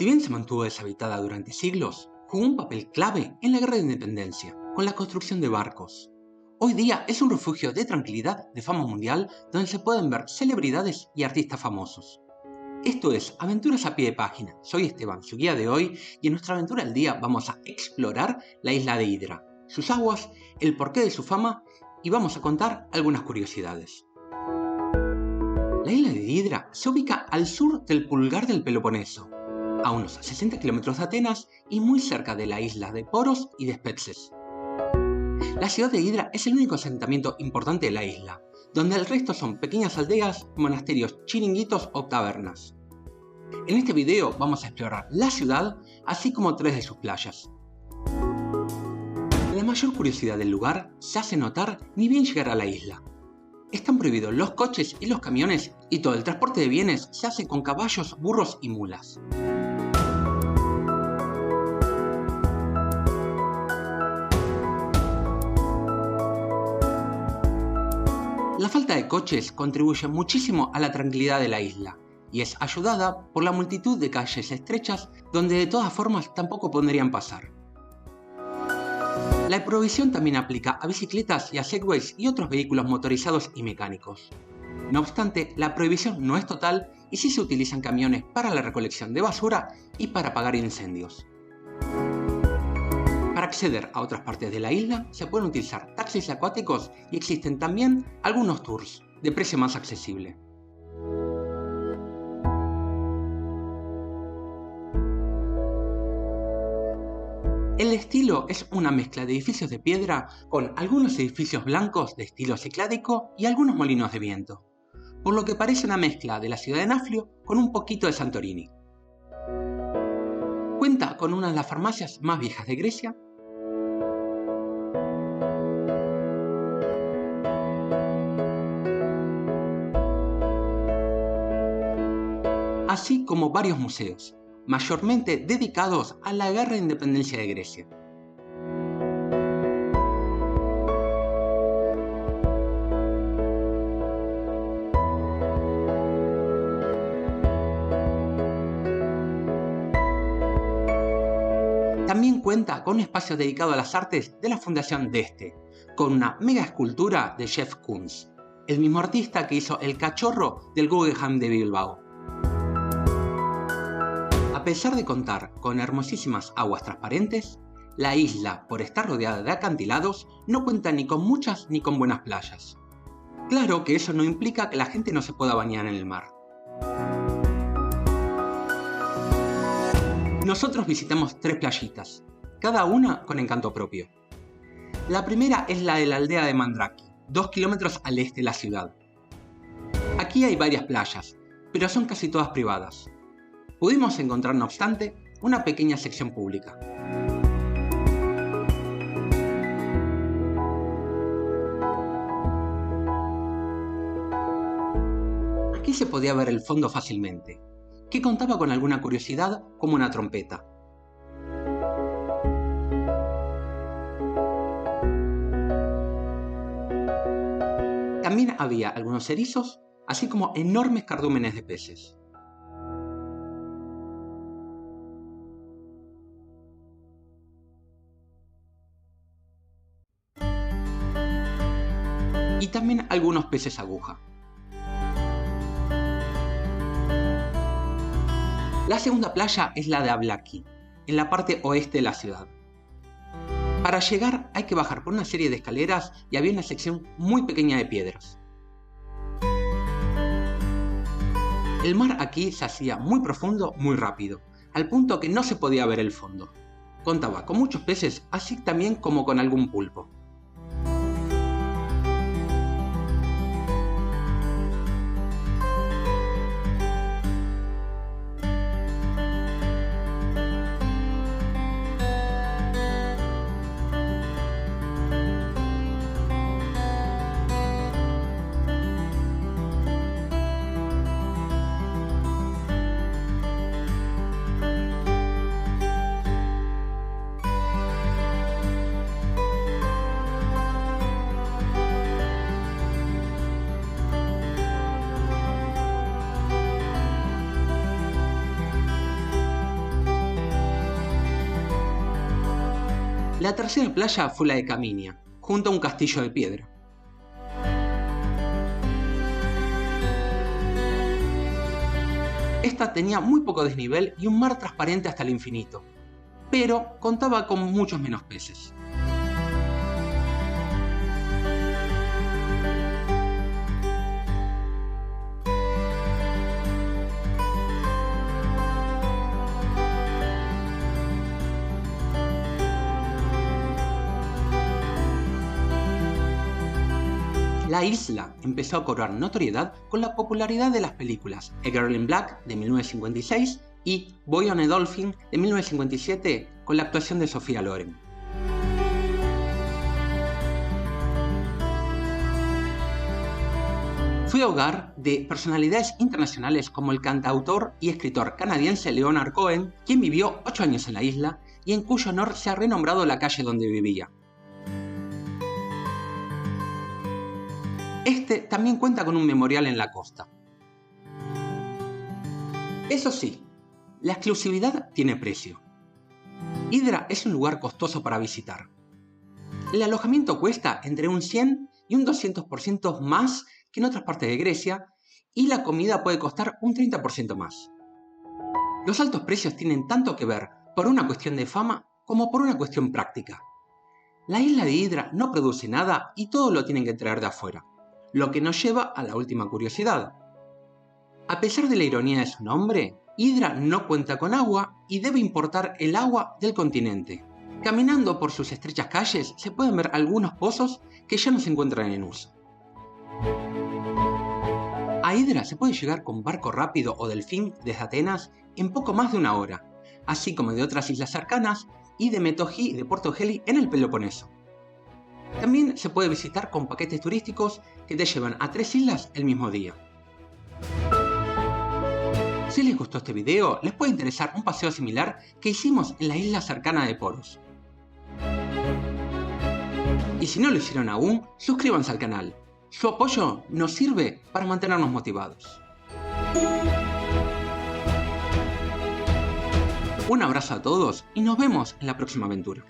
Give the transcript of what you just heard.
Si bien se mantuvo deshabitada durante siglos, jugó un papel clave en la Guerra de Independencia, con la construcción de barcos. Hoy día es un refugio de tranquilidad de fama mundial donde se pueden ver celebridades y artistas famosos. Esto es Aventuras a pie de página. Soy Esteban, su guía de hoy, y en nuestra aventura del día vamos a explorar la isla de Hydra, sus aguas, el porqué de su fama y vamos a contar algunas curiosidades. La isla de Hydra se ubica al sur del pulgar del Peloponeso, a unos 60 kilómetros de Atenas y muy cerca de la isla de Poros y de Spetses. La ciudad de Hydra es el único asentamiento importante de la isla, donde el resto son pequeñas aldeas, monasterios, chiringuitos o tabernas. En este video vamos a explorar la ciudad, así como 3 de sus playas. La mayor curiosidad del lugar se hace notar ni bien llegar a la isla. Están prohibidos los coches y los camiones y todo el transporte de bienes se hace con caballos, burros y mulas. La falta de coches contribuye muchísimo a la tranquilidad de la isla y es ayudada por la multitud de calles estrechas donde de todas formas tampoco podrían pasar. La prohibición también aplica a bicicletas y a segways y otros vehículos motorizados y mecánicos. No obstante, la prohibición no es total y sí se utilizan camiones para la recolección de basura y para apagar incendios. Para acceder a otras partes de la isla se pueden utilizar taxis acuáticos y existen también algunos tours de precio más accesible. El estilo es una mezcla de edificios de piedra con algunos edificios blancos de estilo cicládico y algunos molinos de viento, por lo que parece una mezcla de la ciudad de Nafplio con un poquito de Santorini. Cuenta con una de las farmacias más viejas de Grecia, así como varios museos, mayormente dedicados a la Guerra de Independencia de Grecia. También cuenta con un espacio dedicado a las artes de la Fundación Deste, con una mega escultura de Jeff Koons, el mismo artista que hizo el cachorro del Guggenheim de Bilbao. A pesar de contar con hermosísimas aguas transparentes, la isla, por estar rodeada de acantilados, no cuenta ni con muchas ni con buenas playas. Claro que eso no implica que la gente no se pueda bañar en el mar. Nosotros visitamos 3 playitas, cada una con encanto propio. La primera es la de la aldea de Mandraki, 2 kilómetros al este de la ciudad. Aquí hay varias playas, pero son casi todas privadas. Pudimos encontrar, no obstante, una pequeña sección pública. Aquí se podía ver el fondo fácilmente, que contaba con alguna curiosidad como una trompeta. También había algunos erizos, así como enormes cardúmenes de peces. Y también algunos peces aguja. La segunda playa es la de Ablaki, en la parte oeste de la ciudad. Para llegar hay que bajar por una serie de escaleras y había una sección muy pequeña de piedras. El mar aquí se hacía muy profundo muy rápido, al punto que no se podía ver el fondo. Contaba con muchos peces, así también como con algún pulpo. La tercera playa fue la de Caminia, junto a un castillo de piedra. Esta tenía muy poco desnivel y un mar transparente hasta el infinito, pero contaba con muchos menos peces. La isla empezó a cobrar notoriedad con la popularidad de las películas A Girl in Black de 1956 y Boy on a Dolphin de 1957 con la actuación de Sofía Loren. Fue hogar de personalidades internacionales como el cantautor y escritor canadiense Leonard Cohen, quien vivió 8 años en la isla y en cuyo honor se ha renombrado la calle donde vivía. Este también cuenta con un memorial en la costa. Eso sí, la exclusividad tiene precio. Hydra es un lugar costoso para visitar. El alojamiento cuesta entre un 100 y un 200% más que en otras partes de Grecia y la comida puede costar un 30% más. Los altos precios tienen tanto que ver por una cuestión de fama como por una cuestión práctica. La isla de Hydra no produce nada y todo lo tienen que traer de afuera. Lo que nos lleva a la última curiosidad. A pesar de la ironía de su nombre, Hydra no cuenta con agua y debe importar el agua del continente. Caminando por sus estrechas calles se pueden ver algunos pozos que ya no se encuentran en uso. A Hydra se puede llegar con barco rápido o delfín desde Atenas en poco más de una hora, así como de otras islas cercanas y de Metoji y de Puerto Heli en el Peloponeso. También se puede visitar con paquetes turísticos que te llevan a 3 islas el mismo día. Si les gustó este video, les puede interesar un paseo similar que hicimos en la isla cercana de Poros. Y si no lo hicieron aún, suscríbanse al canal. Su apoyo nos sirve para mantenernos motivados. Un abrazo a todos y nos vemos en la próxima aventura.